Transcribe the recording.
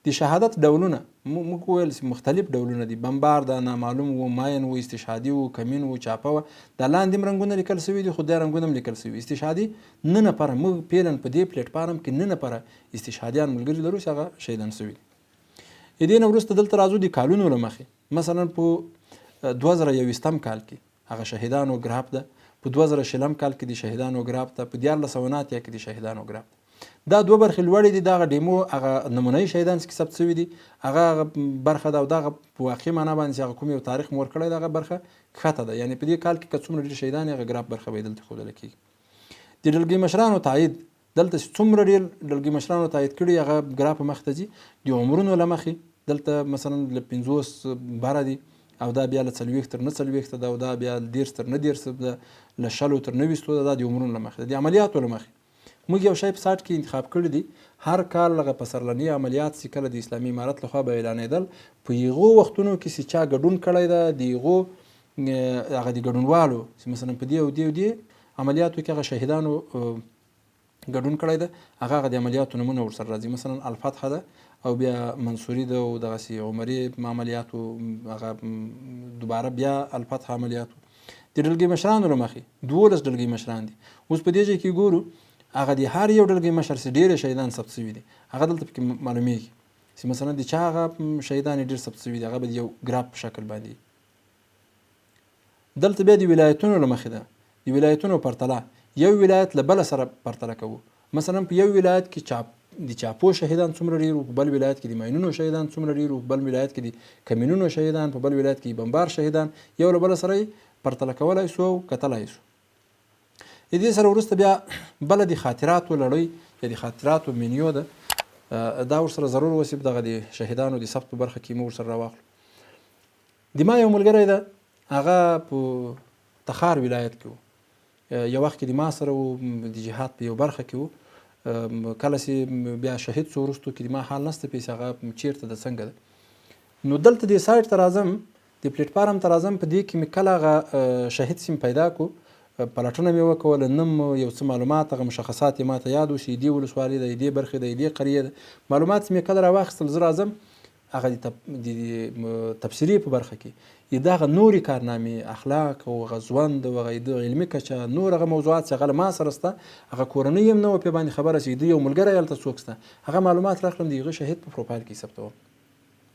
د شهادت ډولونه موږ وویل چې مختلف ډولونه دي. بمبار د نامعلوم و، ماین و، استشهادي و، کمین و، چاپه وه. دا لاندې هم رنګونه لیکل سوي دي، خو دا رنګونه هم لیکل سوي. استشهادي 9 نفره موږ فعلا په دې پلیټفارم کې 9 نفره استشهادیان ملګري لرو چې هغه شهیدان سوي دي. د دې نه وروسته دلته راځو د کالونو له مخې. مثلا په 2021 کال کې هغه شهیدانو ګراف ده، په 2020 کال کې د شهیدانو ګراف ده، په 1489 کې د شهیدانو ګراف ده. دا دوه برخې لوړې دي. دغه ډیمو هغه نمونهي شهیدان چې ثبت شوي دي هغه برخه ده، او دغه په واقعي معنا باندې چې هغه کوم یو تاریخ مو ورکړی دغه برخه ښکته ده. یعنې په دې کال کې که څومره ډېر شهیدان هغه ګراف برخه به یې دلته ښودله کېږي. د ډلګۍ مشرانو تایید دلته چې څومره ډېر ډلګۍ مشرانو تایید کړي هغه ګراف مخ ته ځي. د عمرونو له مخې دلته مثلا له 50 بره دي، او دا بیا له 40 تر 49 ده، او دا بیا 10 تر 90 ده، له 60 تر 90 ده. دا د عمرونو له مخې ده. د عملیاتو له مخې موږ یو شی په ساټ کې انتخاب کړی دی. هر کال هغه پسرلني عملیات چې کله د اسلامي امارت لخوا به اعلانېدل، په هغو وختونو کې چې چا ګډون کړی ده د هغو هغه د ګډونوالو چې مثلا په دې او دې او دې عملیاتو کې هغه شهیدانو ګډون کړی ده، هغه د عملیاتو نمونه ورسره راځي. مثلا الفتح ده، او بیا منصوري ده، او دغسې عمري عملیاتو، هغه دوباره بیا الفتح عملیاتو. د ډلګۍ مشرانو له مخې 12 ډلګۍ مشران دي. اوس په دې ځای کې ګورو هغه د هر یو ډلګۍ مشر چې ډېر شهیدان ثبت شوي دي هغه دلته پکې معلومیږي چې مثلا د چا هغه شهیدان ډېر ثبت شوي دي، هغه به د یو ګراف په شکل باندې. دلته بیا د ولایتونو له مخې ده. د ولایتونو پرتله یو ولایت له بله سره پرتله کوو. مثلا په یو ولایت کې د چاپو شهیدان څومره ډېر وو، په بل ولایت کې د ماینونو شهیدان څومره ډېر وو، په بل ولایت کې د کمینونو شهیدان، په بل ولایت کې د بمبار شهیدان، یو له بله سره یې پرتله کولی سو او کتلی سو. د دې سره وروسته بیا بله د خاطراتو لړۍ یا د خاطراتو منیو ده، دا ورسره ضرور وسیب دغه د شهیدانو د ثبت په برخه کې مو ورسره راواخلو. د ما یو ملګری ده، هغه په تخار ولایت کې و. یو وخت کې د ما سره و، د جهاد په یو برخه کې و. کله چې بیا شهید سو وروستو کې د ما حال نسته پیسې هغه چیرته ده څنګه ده. نو دلته د سایټ ته راځم، د پلیټفارم ته راځم، په دې کې مې کله هغه شهید سیم پیدا کو، پلټنه مې وکوله، نوم یو څه معلومات هغه مشخصات یې ماته یاد وشي، دې ولسوالۍ ده، دې برخې ده، دې قریې ده، معلومات مې کله راواخیستل. زه راځم هغه د تبصرې په برخه کې دغه نورې کارنامې، اخلاق او هغه ژوند او هغه د علمي کچه نور هغه موضوعات چې هغه له ما سره شته، هغه کورنۍ هم نه وه پرې باندې خبره چې د یو ملګری هلته څوک شته، هغه معلومات راکړم د هغه شهید په پروفایل کې ثبتوم.